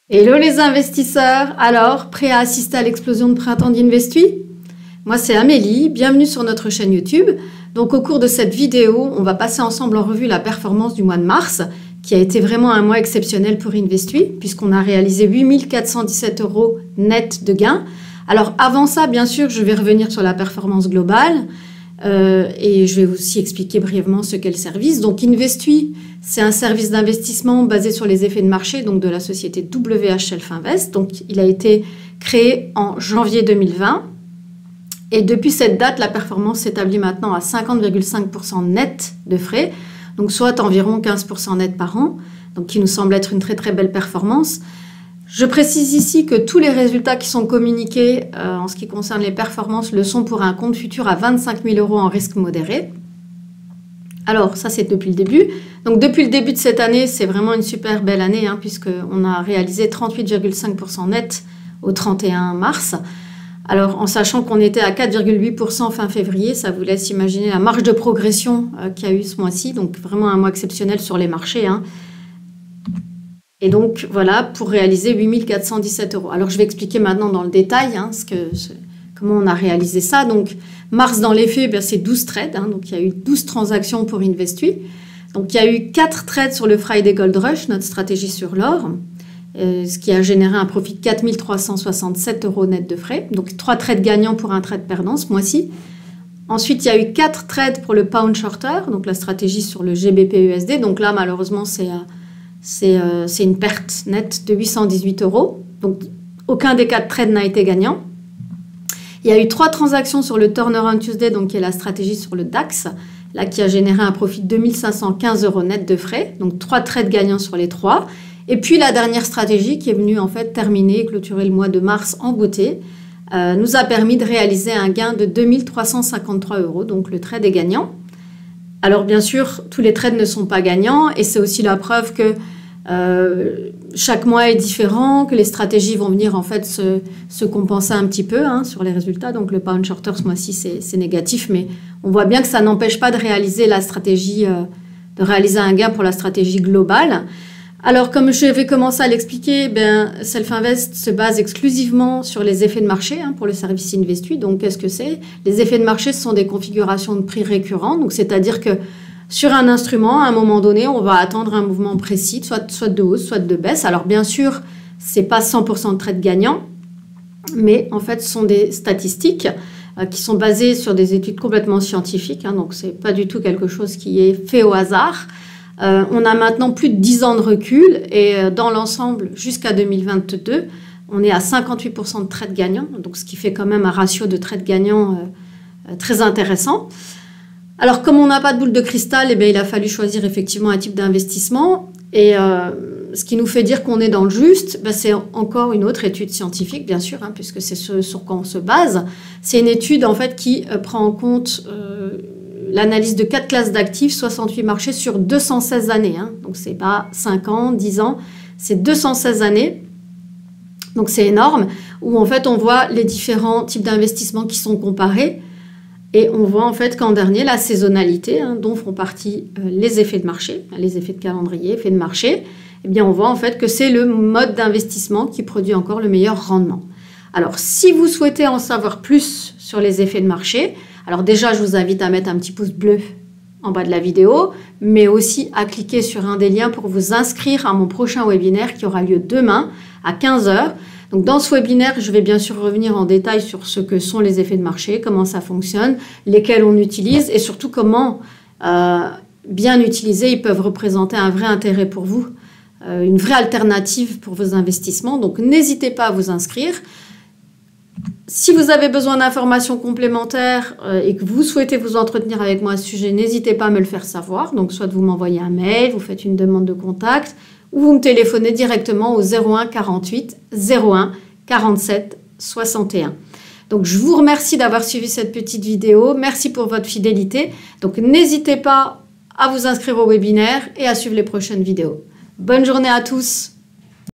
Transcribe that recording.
Hello les investisseurs, alors prêts à assister à l'explosion de printemps d'Investui? Moi c'est Amélie, bienvenue sur notre chaîne YouTube. Donc au cours de cette vidéo, on va passer ensemble en revue la performance du mois de mars, qui a été vraiment un mois exceptionnel pour Investui, puisqu'on a réalisé 8 417 € net de gains. Alors avant ça, bien sûr, je vais revenir sur la performance globale, et je vais aussi expliquer brièvement ce qu'est le service. Donc Investui, c'est un service d'investissement basé sur les effets de marché donc de la société WH Self Invest. Donc il a été créé en janvier 2020 et depuis cette date, la performance s'établit maintenant à 50,5% net de frais, donc soit environ 15% net par an, donc qui nous semble être une très très belle performance. Je précise ici que tous les résultats qui sont communiqués en ce qui concerne les performances le sont pour un compte futur à 25 000 € en risque modéré. Alors, ça, c'est depuis le début. Donc, depuis le début de cette année, c'est vraiment une super belle année, puisqu'on a réalisé 38,5% net au 31 mars. Alors, en sachant qu'on était à 4,8% fin février, ça vous laisse imaginer la marge de progression qu'il y a eu ce mois-ci. Donc, vraiment un mois exceptionnel sur les marchés. Et donc, voilà, pour réaliser 8 417 €. Alors, je vais expliquer maintenant dans le détail comment on a réalisé ça. Donc, mars, dans les faits, c'est 12 trades. Donc, il y a eu 12 transactions pour Investui. Donc, il y a eu 4 trades sur le Friday Gold Rush, notre stratégie sur l'or, ce qui a généré un profit de 4 367 € net de frais. Donc, 3 trades gagnants pour un trade perdant ce mois-ci. Ensuite, il y a eu 4 trades pour le Pound Shorter, donc la stratégie sur le GBP-USD. Donc là, malheureusement, c'est une perte nette de 818 €. Donc, aucun des 4 trades n'a été gagnant. Il y a eu 3 transactions sur le Turnaround Tuesday, donc qui est la stratégie sur le DAX, là qui a généré un profit de 2 515 € net de frais, donc 3 trades gagnants sur les 3. Et puis la dernière stratégie qui est venue en fait terminer et clôturer le mois de mars en beauté, nous a permis de réaliser un gain de 2 353 €, donc le trade est gagnant. Alors bien sûr, tous les trades ne sont pas gagnants et c'est aussi la preuve que chaque mois est différent, que les stratégies vont venir en fait se compenser un petit peu sur les résultats. Donc le Pound Shorter ce mois-ci c'est négatif, mais on voit bien que ça n'empêche pas de réaliser la stratégie, de réaliser un gain pour la stratégie globale. Alors comme je vais commencer à l'expliquer, Self Invest se base exclusivement sur les effets de marché pour le service Investui. Donc qu'est-ce que c'est? Les effets de marché, ce sont des configurations de prix récurrents, donc c'est-à-dire que sur un instrument, à un moment donné, on va attendre un mouvement précis, soit de hausse, soit de baisse. Alors bien sûr, ce n'est pas 100% de trades gagnants, mais en fait, ce sont des statistiques qui sont basées sur des études complètement scientifiques. Donc ce n'est pas du tout quelque chose qui est fait au hasard. On a maintenant plus de 10 ans de recul et dans l'ensemble, jusqu'à 2022, on est à 58% de trades gagnants, donc ce qui fait quand même un ratio de trades gagnants très intéressant. Alors, comme on n'a pas de boule de cristal, il a fallu choisir effectivement un type d'investissement. Et ce qui nous fait dire qu'on est dans le juste, c'est encore une autre étude scientifique, bien sûr, puisque c'est ce sur quoi on se base. C'est une étude en fait qui prend en compte l'analyse de 4 classes d'actifs, 68 marchés sur 216 années. Donc, ce n'est pas 5 ans, 10 ans, c'est 216 années. Donc, c'est énorme, où en fait, on voit les différents types d'investissements qui sont comparés. Et on voit en fait qu'en dernier, la saisonnalité, dont font partie les effets de marché, les effets de calendrier, effets de marché, on voit en fait que c'est le mode d'investissement qui produit encore le meilleur rendement. Alors, si vous souhaitez en savoir plus sur les effets de marché, alors déjà, je vous invite à mettre un petit pouce bleu en bas de la vidéo, mais aussi à cliquer sur un des liens pour vous inscrire à mon prochain webinaire qui aura lieu demain à 15 h. Donc dans ce webinaire, je vais bien sûr revenir en détail sur ce que sont les effets de marché, comment ça fonctionne, lesquels on utilise et surtout comment, bien utilisés, ils peuvent représenter un vrai intérêt pour vous, une vraie alternative pour vos investissements. Donc n'hésitez pas à vous inscrire. Si vous avez besoin d'informations complémentaires et que vous souhaitez vous entretenir avec moi à ce sujet, n'hésitez pas à me le faire savoir. Donc soit vous m'envoyez un mail, vous faites une demande de contact, ou vous me téléphonez directement au 01 48 01 47 61. Donc, je vous remercie d'avoir suivi cette petite vidéo. Merci pour votre fidélité. Donc, n'hésitez pas à vous inscrire au webinaire et à suivre les prochaines vidéos. Bonne journée à tous!